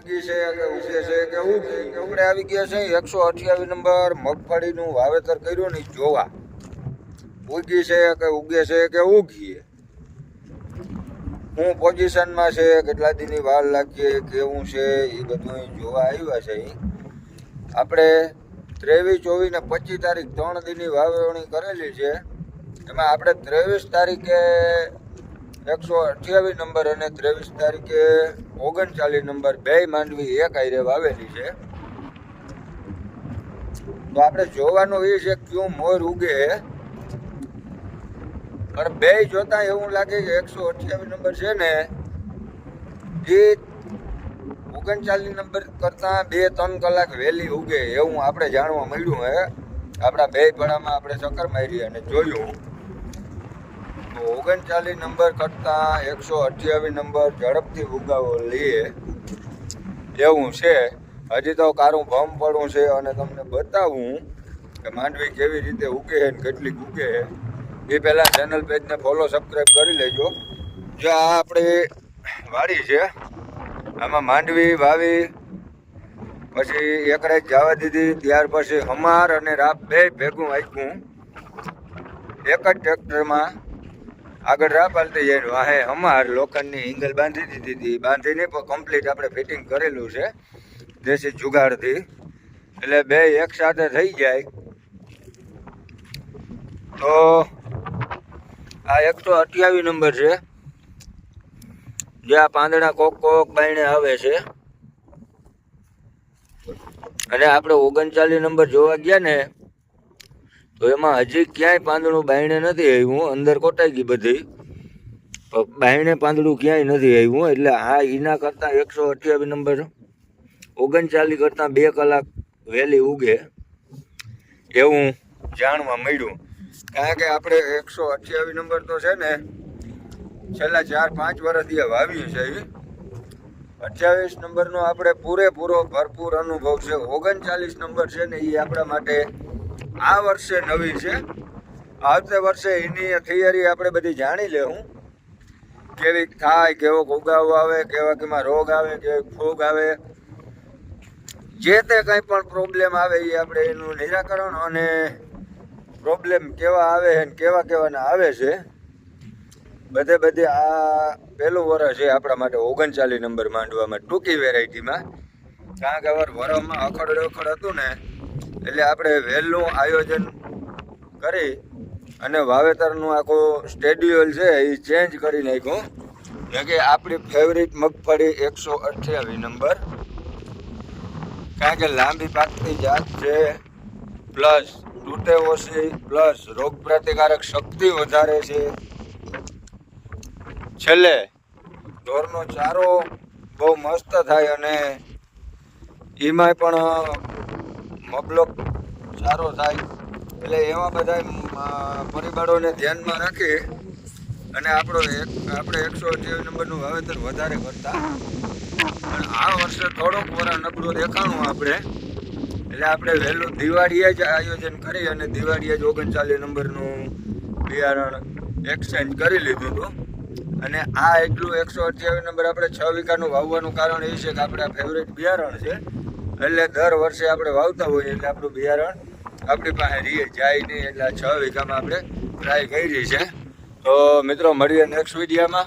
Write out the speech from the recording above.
ઉગી છે કે ઉગે છે કે ઉગી આપણે આવી ગયા છે 128 નંબર મગફળીનું વાવેતર કર્યું ને જોવા ઉગી છે કે ઉગે છે કે ઉગી હું પોઝિશનમાં છે કેટલા દીની વાર લાગીએ કેવું છે એ બધું જોવા આવ્યા છે આપણે 23, 24 ને 25 તારીખ 3 દીની વાવણી કરેલી છે એમાં આપણે 23 તારીખે 128 નંબર અને 23 તારીખે 39 નંબર બે માંડવી એક આયરે વાવેલી છે. તો આપણે જોવાનું એ છે ક્યું મોર ઉગે પણ બે જોતા એવું લાગે કે 128 નંબર છે ને એ 39 નંબર કરતા 2-3 કલાક વહેલી ઉગે એવું આપણે જાણવા મળ્યું હે. આપણા બે પડામાં આપણે ચક્કર મારી અને જોયું તો 39 નંબર કરતા 128 નંબર ઝડપથી ઉગાવો લઈએ એવું છે. હજી તો કારું ભમ પડવું છે અને તમને બતાવું કે માંડવી કેવી રીતે ઉગે છે ને કેટલીક ઉગે છે. એ પહેલાં ચેનલ પેજને ફોલો સબસ્ક્રાઈબ કરી લેજો. જો આ આપણે વાડી છે આમાં માંડવી વાવી પછી એક રાત જવા દીધી ત્યાર પછી હમાર અને રાપ બે ભેગું આખ્યું એક જ ટ્રેક્ટરમાં આગળ રાપ હાલતી જાય વાહે હમાર લોખંડની હિંગલ બાંધી દીધી હતી બાંધીને પણ કમ્પ્લીટ આપણે ફિટિંગ કરેલું છે દેશી જુગાડથી એટલે બે એક સાથે થઈ જાય. તો આ 128 નંબર છે જે આ પાંદડા કોક બાયણે આવે છે અને આપણે 39 નંબર જોવા ગયા ને તો એમાં હજી ક્યાંય પાંદડું બાયણે નથી આવ્યું. અંદર કોટાઈ ગઈ બધી બાયણે પાંદડું ક્યાંય નથી આવ્યું. એટલે આ એના કરતાં 128 નંબર 39 કરતાં 2 કલાક વહેલી ઉગે એવું જાણવા મળ્યું. કારણ કે આપણે 128 નંબર તો છે ને છેલ્લા 4-5 વર્ષથી વાવ્યું છે. 28 નંબરનો આપણે પૂરેપૂરો ભરપૂર અનુભવ છે. 39 નંબર છે ને એ આપણા માટે આ વર્ષે નવી છે. આવતા વર્ષે એની થિયરી આપણે બધી જાણી લેવું કેવી થાય, કેવો ઉગાવો આવે, કેમાં રોગ આવે, કેવી ફૂગ આવે, જે તે કંઈ પણ પ્રોબ્લેમ આવે એ આપણે એનું નિરાકરણ અને પ્રોબ્લેમ કેવા આવે છે ને કેવાના આવે છે બધે આ પહેલું વર્ષ છે આપણા માટે 39 નંબર માંડવામાં ટૂંકી વેરાયટીમાં. કારણ કે વરમાં અખડ હતું ને એટલે આપણે વહેલું આયોજન કરી અને વાવેતરનું આખું શેડ્યુલ છે એ ચેન્જ કરી નાખ્યું. જેમ કે આપણી ફેવરિટ મગફળી 128 નંબર કારણ કે લાંબી પાકતી જાત છે પ્લસ તૂટે ઓછી પ્લસ રોગ પ્રતિકારક શક્તિ વધારે છે. છેલ્લે ઢોરનો ચારો બહુ મસ્ત થાય અને એમાંય પણ મબલોક સારો થાય. એટલે એવા બધા પરિબળોને ધ્યાનમાં રાખી અને આપણે 128 નંબરનું વાવેતર વધારે કરતા. પણ આ વર્ષે થોડોક વરા નબળું દેખાણું આપણે એટલે આપણે વહેલું દિવાળીએ જ આયોજન કરી અને દિવાળીએ જ 39 નંબરનું બિયારણ એક્સચેન્જ કરી લીધું હતું. અને આ એટલું 128 નંબર આપણે 6 વીઘાનું વાવવાનું કારણ એ છે કે આપણે આ ફેવરેટ બિયારણ છે. એટલે દર વર્ષે આપણે વાવતા હોઈએ એટલે આપણું બિયારણ આપણી પાસે રહીએ જાય નહીં. એટલે આ 6 વીઘામાં આપણે ટ્રાય કરી છે. તો મિત્રો મળીએ નેક્સ્ટ વિડીયોમાં.